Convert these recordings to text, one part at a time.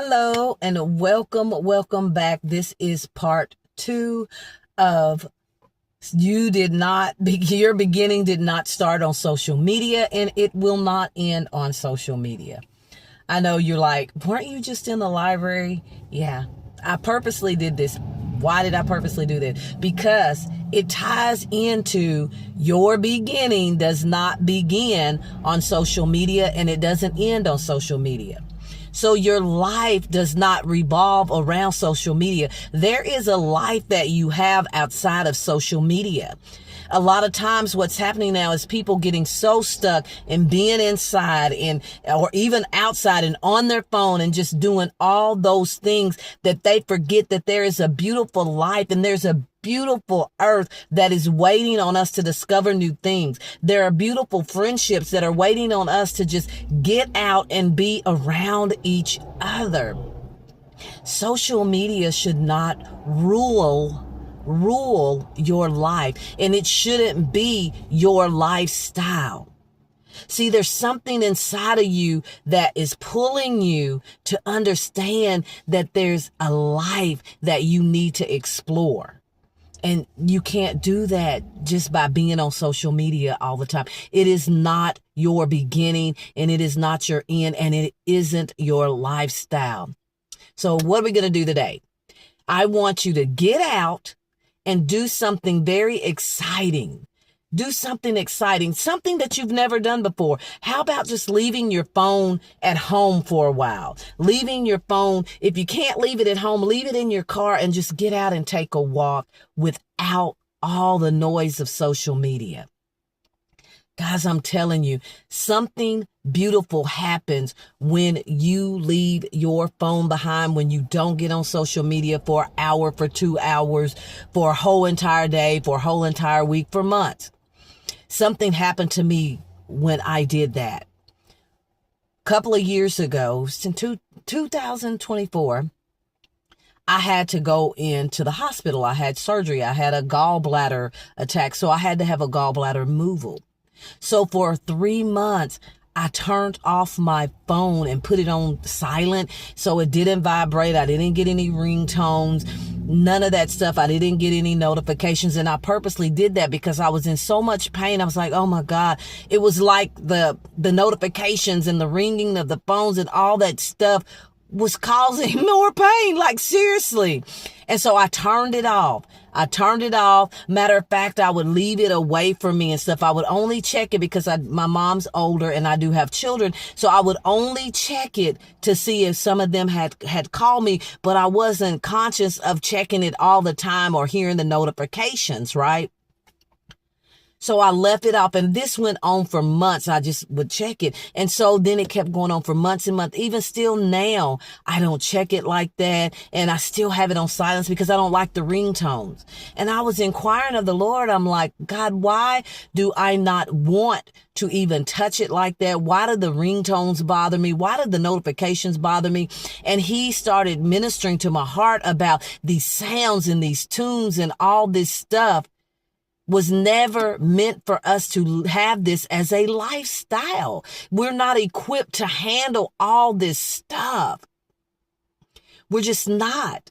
Hello and welcome back. This is part 2 of your beginning did not start on social media and it will not end on social media. I know you're like, weren't you just in the library? Yeah, I purposely did this. Why did I purposely do this? Because it ties into your beginning does not begin on social media and it doesn't end on social media. So your life does not revolve around social media. There is a life that you have outside of social media. A lot of times what's happening now is people getting so stuck in being inside or even outside and on their phone and just doing all those things that they forget that there is a beautiful life and there's a beautiful earth that is waiting on us to discover new things. There are beautiful friendships that are waiting on us to just get out and be around each other. Social media should not rule your life, and it shouldn't be your lifestyle. See, there's something inside of you that is pulling you to understand that there's a life that you need to explore. And you can't do that just by being on social media all the time. It is not your beginning and it is not your end and it isn't your lifestyle. So what are we going to do today? I want you to get out and do something very exciting. Do something exciting, something that you've never done before. How about just leaving your phone at home for a while? Leaving your phone, if you can't leave it at home, leave it in your car and just get out and take a walk without all the noise of social media. Guys, I'm telling you, something beautiful happens when you leave your phone behind, when you don't get on social media for an hour, for 2 hours, for a whole entire day, for a whole entire week, for months. Something happened to me when I did that. A couple of years ago, in 2024, I had to go into the hospital. I had surgery. I had a gallbladder attack, so I had to have a gallbladder removal. So for 3 months, I turned off my phone and put it on silent so it didn't vibrate. I didn't get any ringtones, none of that stuff. I didn't get any notifications. And I purposely did that because I was in so much pain. I was like, oh my God, it was like the notifications and the ringing of the phones and all that stuff was causing more pain, like seriously. And so I turned it off. Matter of fact, I would leave it away from me and stuff. I would only check it because my mom's older and I do have children. So I would only check it to see if some of them had called me, but I wasn't conscious of checking it all the time or hearing the notifications, right? So I left it off and this went on for months. I just would check it. And so then it kept going on for months and months. Even still now, I don't check it like that. And I still have it on silence because I don't like the ringtones. And I was inquiring of the Lord. I'm like, God, why do I not want to even touch it like that? Why do the ringtones bother me? Why do the notifications bother me? And he started ministering to my heart about these sounds and these tunes and all this stuff was never meant for us to have this as a lifestyle. We're not equipped to handle all this stuff. We're just not.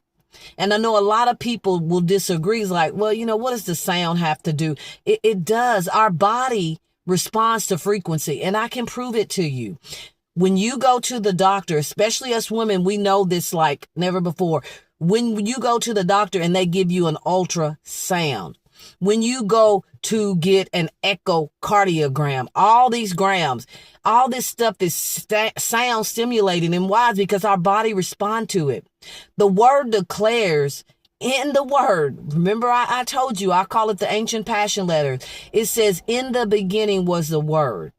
And I know a lot of people will disagree. It's like, well, what does the sound have to do? It does. Our body responds to frequency, and I can prove it to you. When you go to the doctor, especially us women, we know this like never before. When you go to the doctor and they give you an ultrasound, when you go to get an echocardiogram, all these grams, all this stuff is sound stimulating. And why? Because our body responds to it. The word declares in the word. Remember, I told you, I call it the ancient passion letters. It says, in the beginning was the word,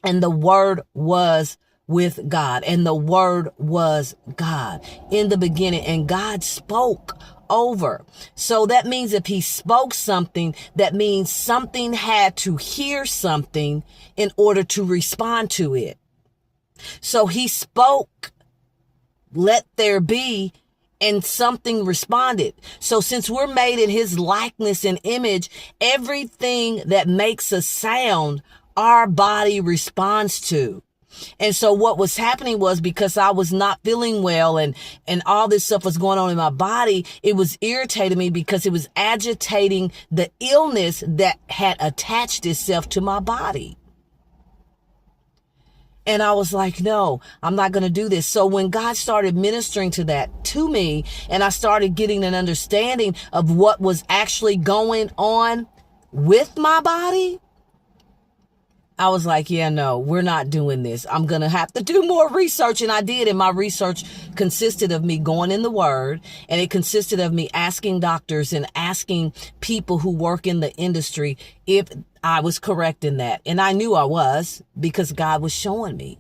and the word was with God, and the word was God in the beginning, and God spoke over. So that means if he spoke something, that means something had to hear something in order to respond to it. So he spoke, let there be, and something responded. So since we're made in his likeness and image, everything that makes a sound, our body responds to. And so what was happening was, because I was not feeling well and all this stuff was going on in my body, it was irritating me because it was agitating the illness that had attached itself to my body. And I was like, no, I'm not going to do this. So when God started ministering to me, and I started getting an understanding of what was actually going on with my body, I was like, yeah, no, we're not doing this. I'm going to have to do more research. And I did. And my research consisted of me going in the Word, and it consisted of me asking doctors and asking people who work in the industry if I was correct in that. And I knew I was, because God was showing me.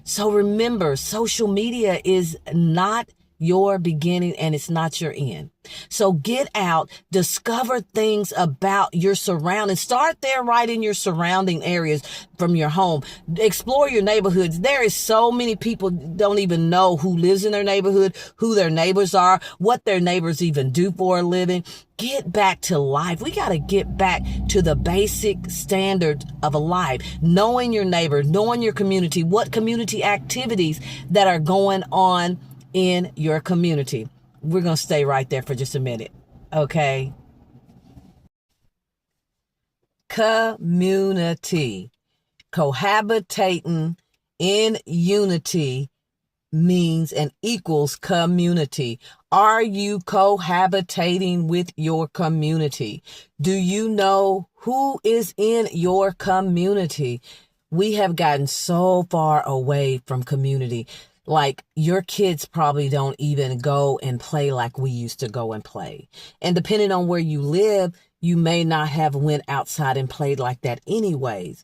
So remember, social media is not your beginning and it's not your end. So get out, discover things about your surroundings. Start there right in your surrounding areas from your home. Explore your neighborhoods. There is so many people don't even know who lives in their neighborhood, who their neighbors are, what their neighbors even do for a living. Get back to life. We got to get back to the basic standard of a life. Knowing your neighbor, knowing your community, what community activities that are going on in your community. We're going to stay right there for just a minute. Okay. Community. Cohabitating in unity means and equals community. Are you cohabitating with your community? Do you know who is in your community? We have gotten so far away from community. Like, your kids probably don't even go and play like we used to go and play. And depending on where you live, you may not have went outside and played like that anyways.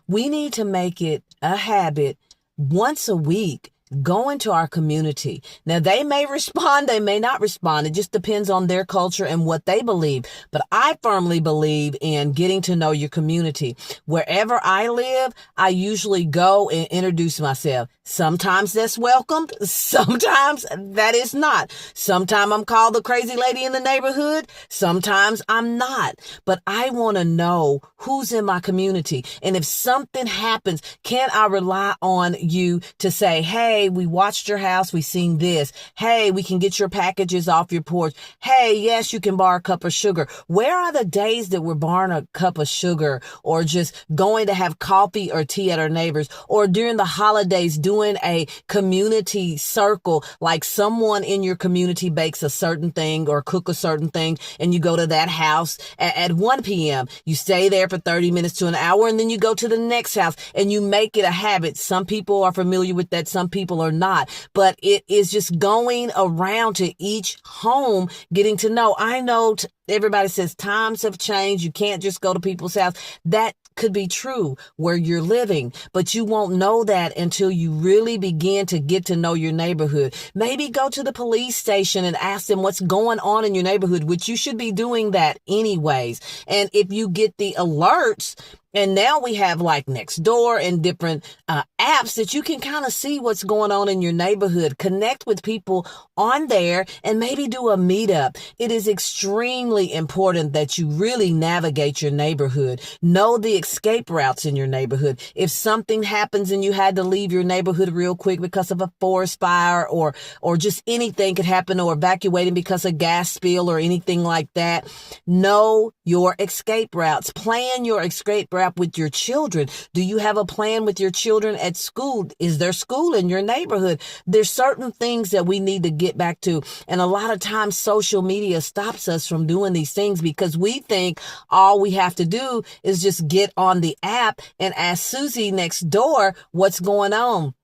We need to make it a habit once a week. Go into our community. Now, they may respond, they may not respond. It just depends on their culture and what they believe. But I firmly believe in getting to know your community. Wherever I live, I usually go and introduce myself. Sometimes that's welcomed. Sometimes that is not. Sometimes I'm called the crazy lady in the neighborhood. Sometimes I'm not. But I want to know who's in my community. And if something happens, can I rely on you to say, hey, we watched your house. We seen this. Hey, we can get your packages off your porch. Hey, yes, you can borrow a cup of sugar. Where are the days that we're borrowing a cup of sugar, or just going to have coffee or tea at our neighbors, or during the holidays doing a community circle, like someone in your community bakes a certain thing or cook a certain thing, and you go to that house at 1 p.m. You stay there for 30 minutes to an hour, and then you go to the next house, and you make it a habit. Some people are familiar with that. Some people are not, but it is just going around to each home, getting to know. I know everybody says times have changed. You can't just go to people's house. That could be true where you're living, but you won't know that until you really begin to get to know your neighborhood. Maybe go to the police station and ask them what's going on in your neighborhood, which you should be doing that anyways. And if you get the alerts, and now we have like Nextdoor and different apps that you can kind of see what's going on in your neighborhood. Connect with people on there and maybe do a meetup. It is extremely important that you really navigate your neighborhood. Know the escape routes in your neighborhood. If something happens and you had to leave your neighborhood real quick because of a forest fire or just anything could happen, or evacuating because of gas spill or anything like that, know your escape routes. Plan your escape route with your children. Do you have a plan with your children at school? Is there school in your neighborhood? There's certain things that we need to get back to. And a lot of times social media stops us from doing these things because we think all we have to do is just get on the app and ask Susie next door what's going on.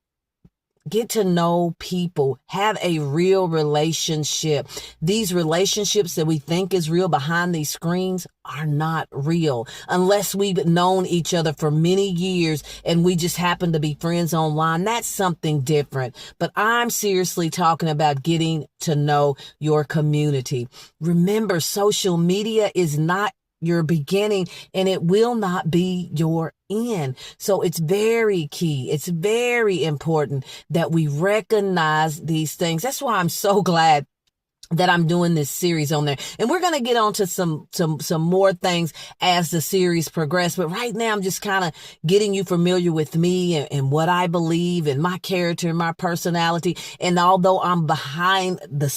Get to know people. Have a real relationship. These relationships that we think is real behind these screens are not real unless we've known each other for many years and we just happen to be friends online. That's something different. But I'm seriously talking about getting to know your community. Remember, social media is not your beginning and it will not be your end. So it's very key. It's very important that we recognize these things. That's why I'm so glad that I'm doing this series on there. And we're going to get on to some more things as the series progresses. But right now I'm just kind of getting you familiar with me and what I believe and my character and my personality. And although I'm behind this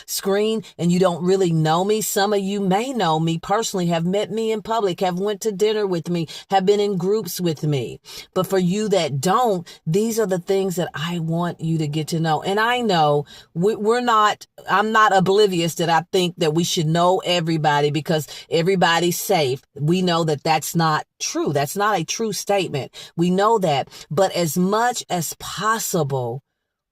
screen, and you don't really know me, some of you may know me personally, have met me in public, have went to dinner with me, have been in groups with me. But for you that don't, these are the things that I want you to get to know. And I know I'm not oblivious that I think that we should know everybody because everybody's safe. We know that that's not true. That's not a true statement. We know that. But as much as possible,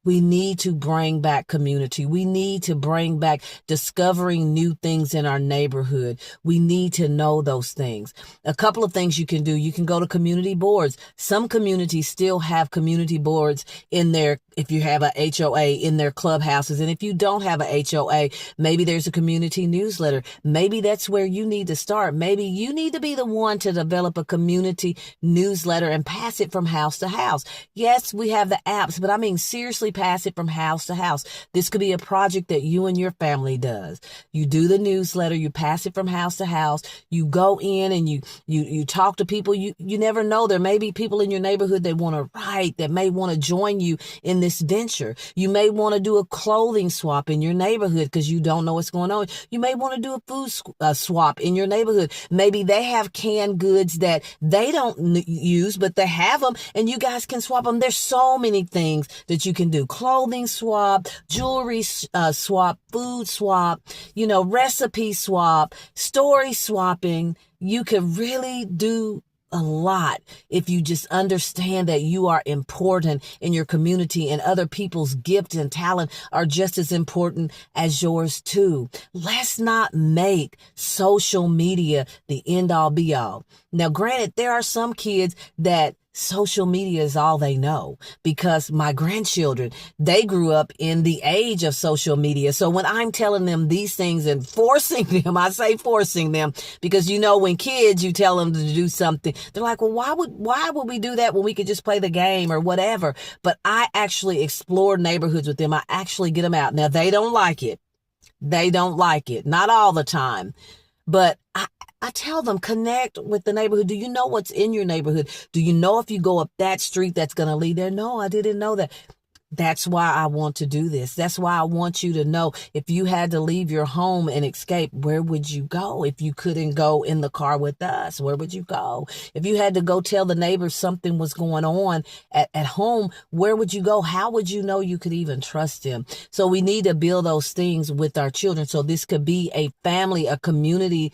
we need to bring back community. We need to bring back discovering new things in our neighborhood. We need to know those things. A couple of things you can do. You can go to community boards. Some communities still have community boards in their, if you have a HOA, in their clubhouses. And if you don't have a HOA, maybe there's a community newsletter. Maybe that's where you need to start. Maybe you need to be the one to develop a community newsletter and pass it from house to house. Yes, we have the apps, but I mean, seriously, pass it from house to house. This could be a project that you and your family does. You do the newsletter, you pass it from house to house, you go in and you talk to people. You never know. There may be people in your neighborhood that want to write, that may want to join you in this venture. You may want to do a clothing swap in your neighborhood because you don't know what's going on. You may want to do a food swap in your neighborhood. Maybe they have canned goods that they don't use, but they have them and you guys can swap them. There's so many things that you can do. Clothing swap, jewelry swap, food swap, recipe swap, story swapping. You could really do a lot if you just understand that you are important in your community and other people's gifts and talent are just as important as yours too. Let's not make social media the end all be all. Now, granted, there are some kids that social media is all they know because my grandchildren, they grew up in the age of social media. So when I'm telling them these things and forcing them, I say forcing them because when kids, you tell them to do something, they're like, well, why would we do that when we could just play the game or whatever? But I actually explore neighborhoods with them. I actually get them out. Now they don't like it. Not all the time, but I tell them, connect with the neighborhood. Do you know what's in your neighborhood? Do you know if you go up that street that's going to lead there? No, I didn't know that. That's why I want to do this. That's why I want you to know if you had to leave your home and escape, where would you go? If you couldn't go in the car with us, where would you go? If you had to go tell the neighbors something was going on at home, where would you go? How would you know you could even trust them? So we need to build those things with our children. So this could be a family, a community,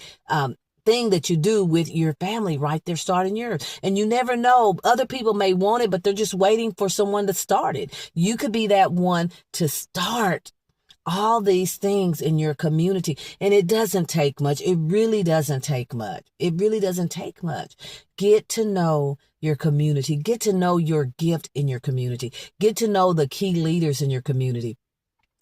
thing that you do with your family right there starting yours. And you never know, other people may want it, but they're just waiting for someone to start it. You could be that one to start all these things in your community. And it doesn't take much. It really doesn't take much. Get to know your community. Get to know your gift in your community. Get to know the key leaders in your community.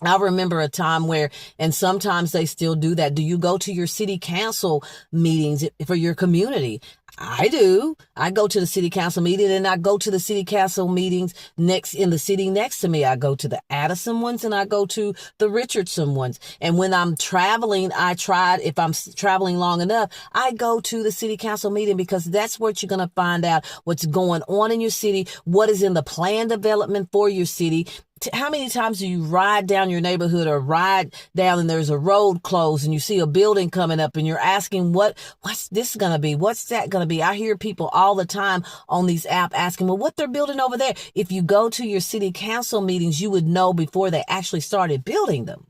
I remember a time where, and sometimes they still do that. Do you go to your city council meetings for your community? I do. I go to the city council meeting and I go to the city council meetings in the city next to me. I go to the Addison ones and I go to the Richardson ones. And when I'm traveling, if I'm traveling long enough, I go to the city council meeting because that's what you're going to find out what's going on in your city, what is in the plan development for your city. How many times do you ride down your neighborhood or ride down and there's a road closed and you see a building coming up and you're asking, what's this going to be? What's that going to be? I hear people all the time on these apps asking, well, what they're building over there. If you go to your city council meetings, you would know before they actually started building them.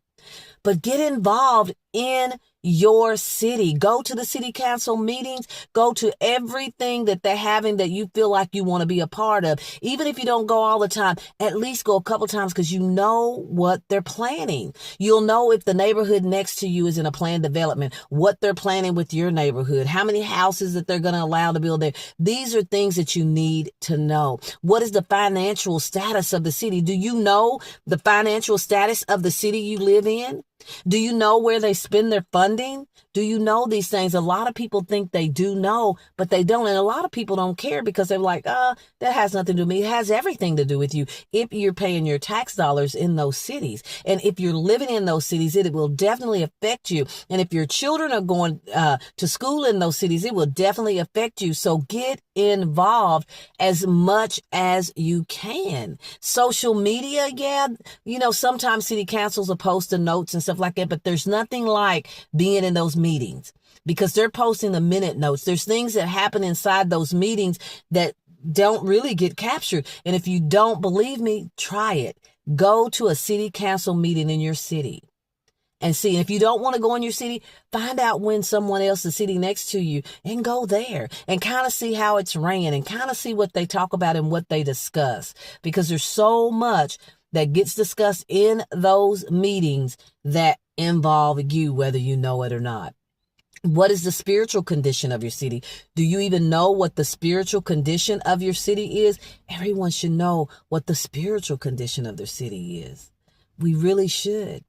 But get involved in your city. Go to the city council meetings. Go to everything that they're having that you feel like you want to be a part of. Even if you don't go all the time, at least go a couple times because you know what they're planning. You'll know if the neighborhood next to you is in a planned development, what they're planning with your neighborhood, how many houses that they're going to allow to build there. These are things that you need to know. What is the financial status of the city? Do you know the financial status of the city you live in? Do you know where they spend their funding? Do you know these things? A lot of people think they do know, but they don't. And a lot of people don't care because they're like, that has nothing to do with me. It has everything to do with you if you're paying your tax dollars in those cities. And if you're living in those cities, it will definitely affect you. And if your children are going to school in those cities, it will definitely affect you. So get involved as much as you can. Social media, yeah, sometimes city councils will post the notes and stuff like that, but there's nothing like being in those meetings because they're posting the minute notes. There's things that happen inside those meetings that don't really get captured. And if you don't believe me, try it. Go to a city council meeting in your city and see. And if you don't want to go in your city, find out when someone else is sitting next to you and go there and kind of see how it's ran and kind of see what they talk about and what they discuss, because there's so much that gets discussed in those meetings that involve you, whether you know it or not. What is the spiritual condition of your city? Do you even know what the spiritual condition of your city is? Everyone should know what the spiritual condition of their city is. We really should.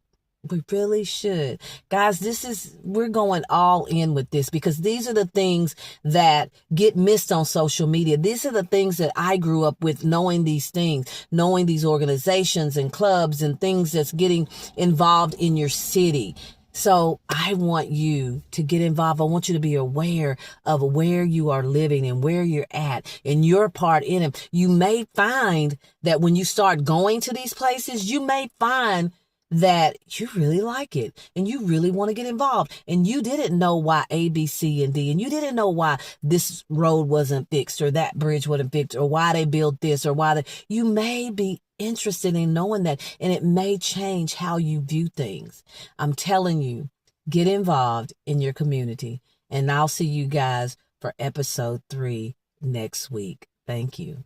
We really should. Guys, we're going all in with this because these are the things that get missed on social media. These are the things that I grew up with, knowing these things, knowing these organizations and clubs and things that's getting involved in your city. So I want you to get involved. I want you to be aware of where you are living and where you're at and your part in it. You may find that when you start going to these places, you may find that you really like it and you really want to get involved and you didn't know why A, B, C, and D, and you didn't know why this road wasn't fixed or that bridge wasn't fixed or why they built this or you may be interested in knowing that, and it may change how you view things. I'm telling you, get involved in your community, and I'll see you guys for episode 3 next week. Thank you.